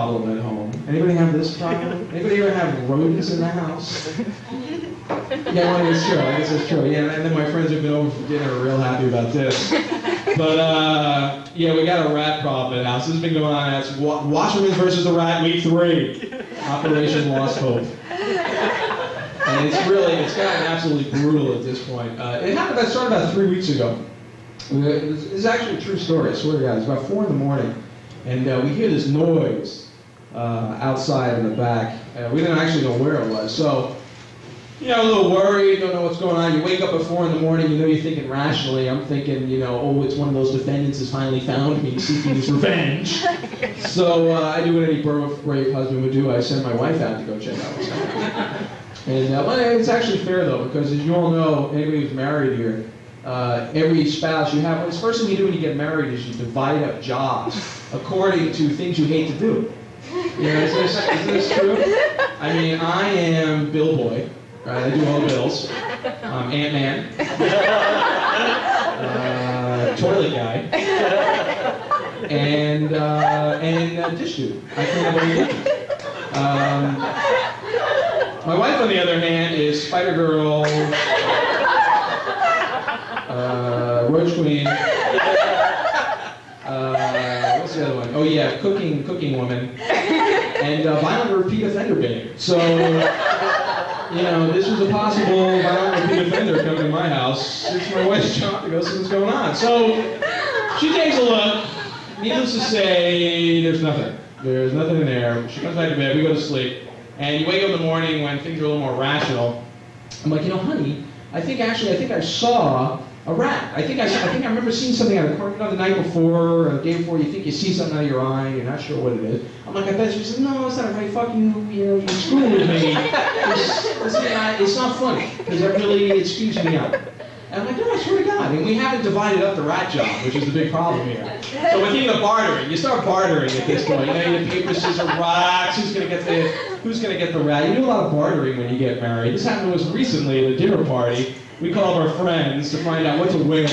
problem at home. Anybody have this problem? Anybody ever have rodents in the house? Yeah, well, it's true. I guess it's true. Yeah, and then my friends who've been over for dinner are real happy about this. But, yeah, we got a rat problem in the house. This has been going on. It's Washerman versus the Rat, week 3. Operation Lost Hope. And it's gotten absolutely brutal at this point. It happened, that started about 3 weeks ago. It's actually a true story, I swear to God. It's about 4 in the morning, and we hear this noise outside in the back. We didn't actually know where it was, so, you know, a little worried, don't know what's going on. You wake up at 4 in the morning, you know you're thinking rationally. I'm thinking, you know, oh, it's one of those defendants has finally found me seeking his revenge. So I do what any brave husband would do. I send my wife out to go check out what's happening. And well, it's actually fair, though, because as you all know, anybody who's married here, every spouse you have, well, the first thing you do when you get married is you divide up jobs according to things you hate to do. You know, is this true? I mean, I am Bill Boy, right? I do all the bills. Ant-Man, toilet guy, and dish dude. I clean up everything. My wife, on the other hand, is Spider-Girl, Roach Queen, what's the other one? Oh yeah, cooking woman, and violent repeat offender babe. So, you know, this was a possible violent repeat offender coming to my house. It's my wife's job to go see what's going on. So, she takes a look. Needless to say, there's nothing. There's nothing in there. She comes back to bed, we go to sleep. And you wake up in the morning when things are a little more rational. I'm like, you know, honey, I think I saw a rat. I think I remember seeing something out of the corner, you know, the night before or the day before. You think you see something out of your eye, you're not sure what it is. I'm like, I bet. She said, no, it's not a rat. Fuck you. You know, you're screwing with me. It's not funny because that really it skews me out. And I'm like, no, I swear to God. And we haven't divided up the rat job, which is the big problem here. So we're thinking of bartering. You start bartering at this point. You know, you paper, scissors, rocks. Who's gonna get the rat? You do a lot of bartering when you get married. This happened to us recently at a dinner party. We called our friends to find out what to wear.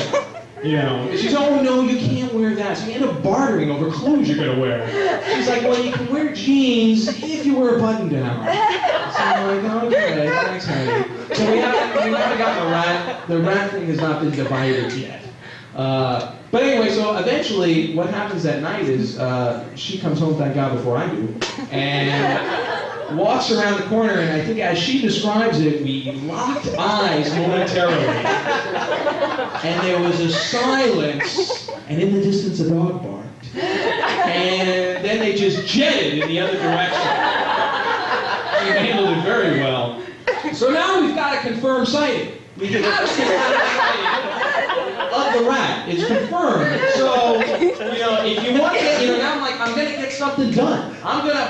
You know, and she's, oh no, you can't wear that. So you end up bartering over clothes you're gonna wear. She's like, well, you can wear jeans if you wear a button down. So I'm like, okay, thanks, honey. So we haven't gotten the rat. The rat thing has not been divided yet. But anyway, so eventually, what happens that night is she comes home, thank God, before I do, and walks around the corner, and I think as she describes it, we locked eyes momentarily. And there was a silence, and in the distance a dog barked. And then they just jetted in the other direction. She handled it very well. So now we've got a confirmed sighting. We have a sighting of the rat. It's confirmed. So, you know, if you want to, you know, now I'm like, I'm going to get something done.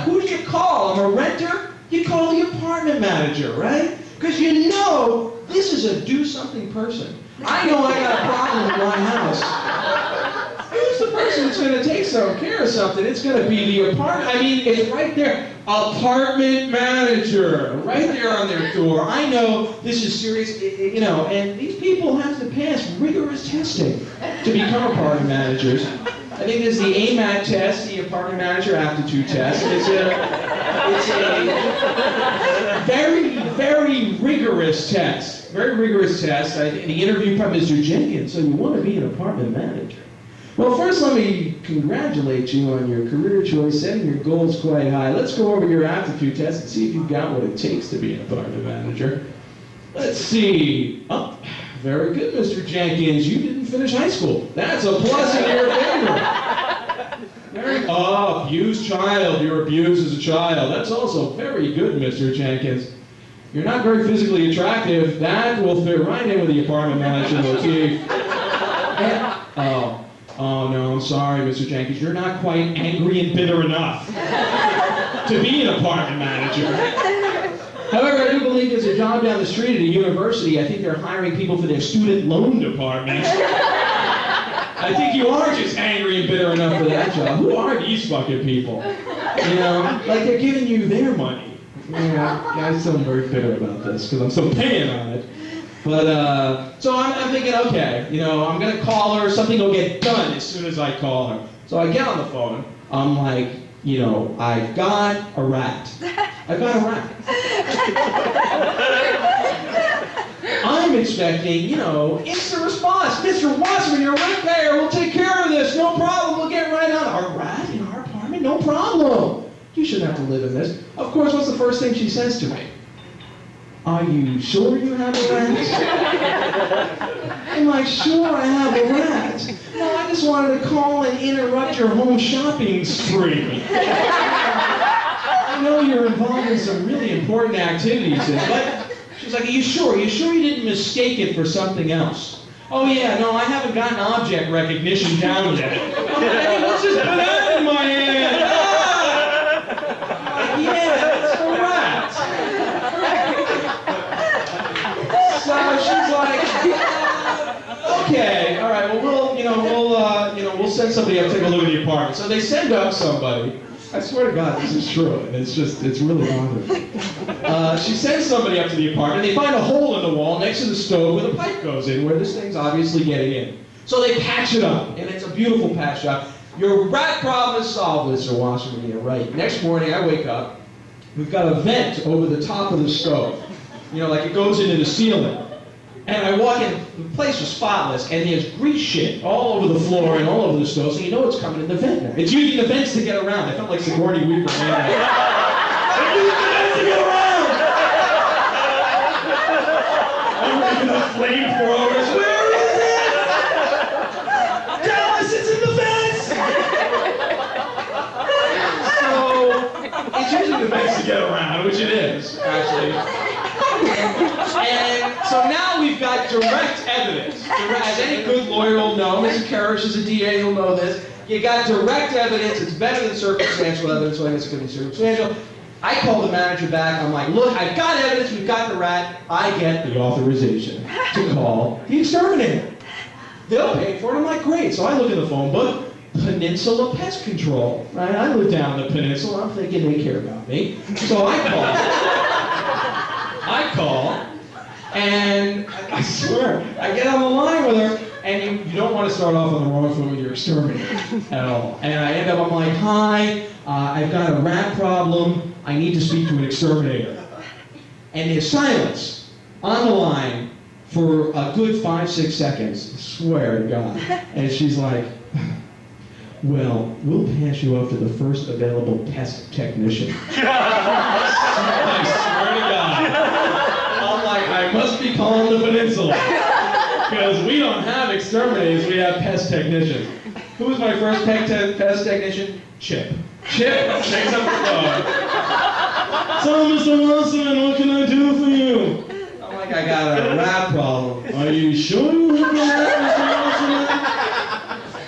Who do you call? I'm a renter? You call the apartment manager, right? Because you know this is a do-something person. I know I got a problem in my house. Who's the person that's going to take some care of something? It's going to be the apartment. I mean, it's right there. Apartment manager, right there on their door. I know this is serious, you know, and these people have to pass rigorous testing to become apartment managers. I think there's the AMAT test, the apartment manager aptitude test. It's a very, very rigorous test. Very rigorous test. The interview from Mr. Jenkins, so you want to be an apartment manager. Well, first let me congratulate you on your career choice, setting your goals quite high. Let's go over your aptitude test and see if you've got what it takes to be an apartment manager. Let's see. Oh, very good, Mr. Jenkins. You didn't finish high school. That's a plus in your favor. Oh, abused child. You were abused as a child. That's also very good, Mr. Jenkins. You're not very physically attractive. That will fit right in with the apartment manager motif. Oh no, I'm sorry, Mr. Jenkins. You're not quite angry and bitter enough to be an apartment manager. However, I do believe there's a job down the street at a university. I think they're hiring people for their student loan department. I think you are just angry and bitter enough for that job. Who are these fucking people? You know, like they're giving you their money. Yeah, I'm still very bitter about this because I'm still paying on it. But, so I'm thinking, okay, you know, I'm going to call her, something will get done as soon as I call her. So I get on the phone, I'm like, you know, I've got a rat. I've got a rat. I'm expecting, you know, instant response. Mr. Wasserman, you're a ratepayer. We'll take care of this. No problem. We'll get right on. Our rat in our apartment? No problem. You shouldn't have to live in this. Of course, what's the first thing she says to me? Are you sure you have a rat? I'm like, sure I have a rat. No, I just wanted to call and interrupt your home shopping spree. I know you're involved in some really important activities, but she's like, are you sure? Are you sure you didn't mistake it for something else? Oh yeah, no, I haven't gotten object recognition down yet. I'm like, hey, what's this banana in my hand? Ah! I'm like, yeah, it's a rat. So she's like, okay, all right, well, we'll send somebody up to take a look at the apartment. So they send up somebody. I swear to God, this is true, and it's really bothering. She sends somebody up to the apartment, and they find a hole in the wall next to the stove where the pipe goes in, where this thing's obviously getting in. So they patch it up, and it's a beautiful patch job. Your rat problem is solved, Mr. Wasserman. You're right. Next morning, I wake up. We've got a vent over the top of the stove. You know, like it goes into the ceiling. And I walk in, the place was spotless, and there's grease shit all over the floor and all over the stove, so you know it's coming in the vent now. It's using the vents to get around. I felt like Sigourney Weaver. It's using the vents to get around! I'm looking at flamethrowers. Where is it? Tell us it's in the vents! So, it's using the vents to get around, which it is, actually. And so now we've got direct evidence. As any good lawyer will know, Mr. Karrasch is a DA, will know this. You got direct evidence. It's better than circumstantial evidence, so I guess it's going to be circumstantial. I call the manager back. I'm like, look, I've got evidence. We've got the rat. I get the authorization to call the exterminator. They'll pay for it. I'm like, great. So I look in the phone book. Peninsula Pest Control. Right? I live down the peninsula. I'm thinking they care about me. So I call, and I swear, I get on the line with her, and you don't want to start off on the wrong foot with your exterminator at all. And I end up, I'm like, hi, I've got a rat problem. I need to speak to an exterminator. And there's silence on the line for a good 5-6 seconds. I swear to God. And she's like, well, we'll pass you off to the first available pest technician. I swear to God. I'm like, I must be calling the peninsula. Because we don't have exterminators, we have pest technicians. Who was my first pest technician? Chip. Chip takes up the phone. So, Mr. Wasserman, what can I do for you? I'm like, I got a rat problem. Are you sure you have a rat, Mr. Wasserman?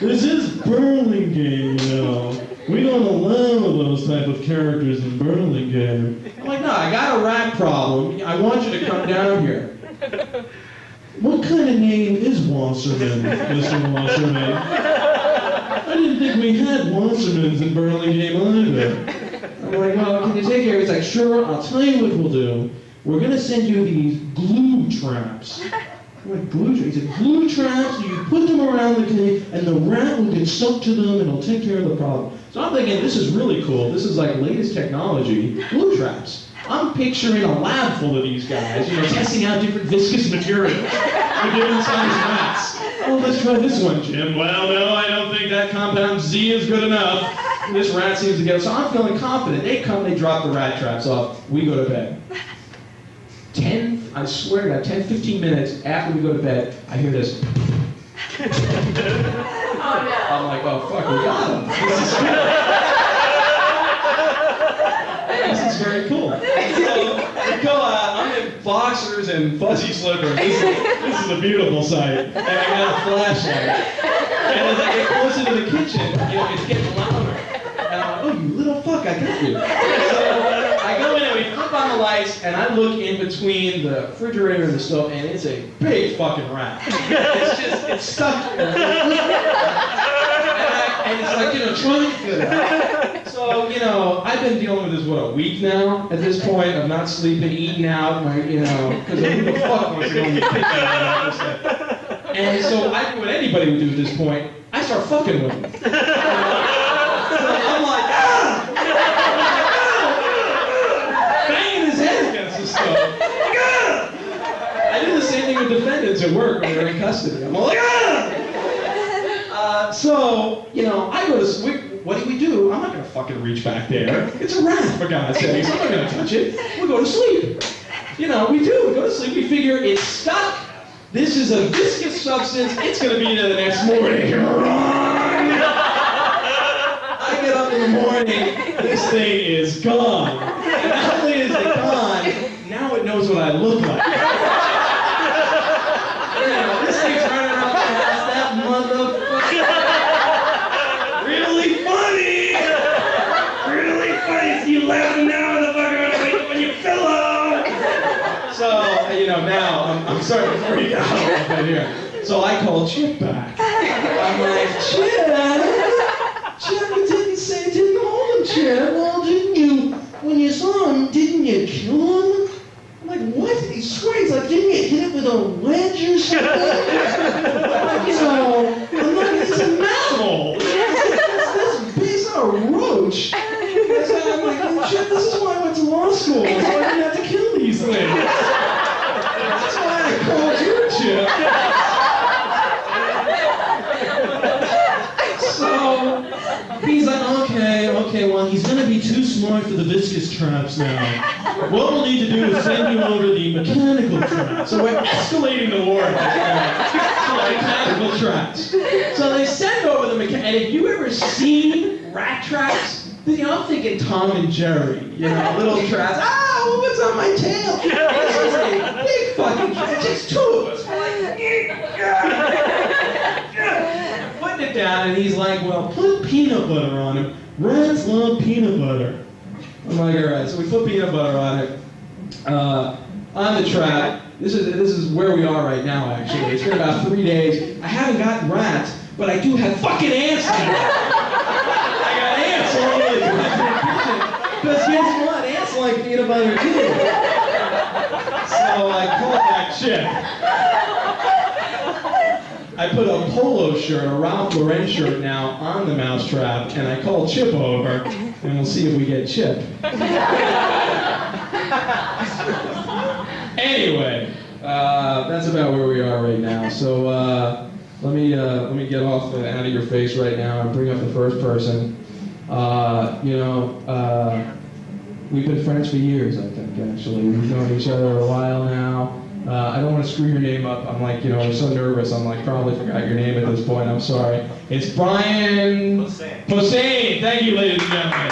This is Burlingame, you know. We don't allow those type of characters in Burlingame. I'm like, no, I got a rat problem. I want you to come down here. What kind of name is Wasserman, Mr. Wasserman? I didn't think we had Wassermans in Burlingame either. I'm like, well, can you take care of it? He's like, sure, I'll tell you what we'll do. We're going to send you these glue traps. I'm like, glue traps? He said, glue traps, you put them around the cave, and the rat will get stuck to them, and it'll take care of the problem. So I'm thinking, this is really cool. This is like latest technology, glue traps. I'm picturing a lab full of these guys, you know, testing out different viscous materials for different sized rats. Oh, let's try this one, Jim. Well, no, I don't think that compound Z is good enough. This rat seems to get it. So I'm feeling confident. They come, they drop the rat traps off. We go to bed. I swear to God, 10, 15 minutes after we go to bed, I hear this. Oh, no. I'm like, oh, fuck, we got him. This is very cool. So, we go out, I'm in boxers and fuzzy slippers. This is a beautiful sight. And I got a flashlight. And as I get closer to the kitchen, you know, it's getting louder. And I'm like, oh, you little fuck, I got you. So I go in and we flip on the lights, and I look in between the refrigerator and the stove, and it's a big fucking rat. It's stuck in there. And it's like, you know, trying to get out. So, you know, I've been dealing with this, what, a week now at this point of not sleeping, eating out, you know, because who the fuck wants to go in the kitchen and stuff. And so I do what anybody would do at this point. I start fucking with them. So I'm like, ah! at work when they're in custody. I'm all like, ah! So, you know, I go to sleep. What do? I'm not going to fucking reach back there. It's a rat, for God's sakes. I'm not going to touch it. We'll go to sleep. You know, we do. We go to sleep. We figure it's stuck. This is a viscous substance. It's going to be there the next morning. I get up in the morning. This thing is gone. And not only is it gone, now it knows what I look like. You know, this thing's running around the house. That motherfucker. Really funny. Really funny. See you laughing now, motherfucker. I'm wake up on your pillow. So, you know, now I'm starting to freak out a little bit here. So I call Chip back. I'm like, Chip, it didn't hold him, Chip. Well, didn't you, when you saw him, didn't you kill him? I'm like, what? He swears, like, didn't you hit it with a wedge or something? Like, you know, I'm like, it's a mammal. It's not a roach. So I'm like, oh, Chip, this is why I went to law school. So I didn't have to kill these things. That's why I called you, Chip. So he's like, okay, well, he's going to be too smart for the viscous traps now. What we'll need to do is send you over the mechanical traps. So we're escalating the war mechanical traps. So they send over the mechanical, and have you ever seen rat traps? You know, I'm thinking Tom and Jerry, you know, little traps. Ah, well, what's on my tail? This is a big fucking trap. It's two of us. We're like, putting it down, and he's like, well, put peanut butter on him. Rats love peanut butter. I'm like, all right, so we put peanut butter on it. On the trap. This is where we are right now, actually. It's been about 3 days. I haven't gotten rats, but I do have fucking ants now. I got ants all over the kitchen. Because guess what? Ants like peanut butter too. So I called that Chip. I put a polo shirt, a Ralph Lauren shirt now, on the mousetrap, and I called Chip over, and we'll see if we get Chip. Anyway, that's about where we are right now. So let me get off and out of your face right now and bring up the first person. We've been friends for years, I think, actually. We've known each other a while now. I don't want to screw your name up. I'm like, I'm so nervous. I'm like, probably forgot your name at this point. I'm sorry. It's Brian Posehn. Thank you, ladies and gentlemen.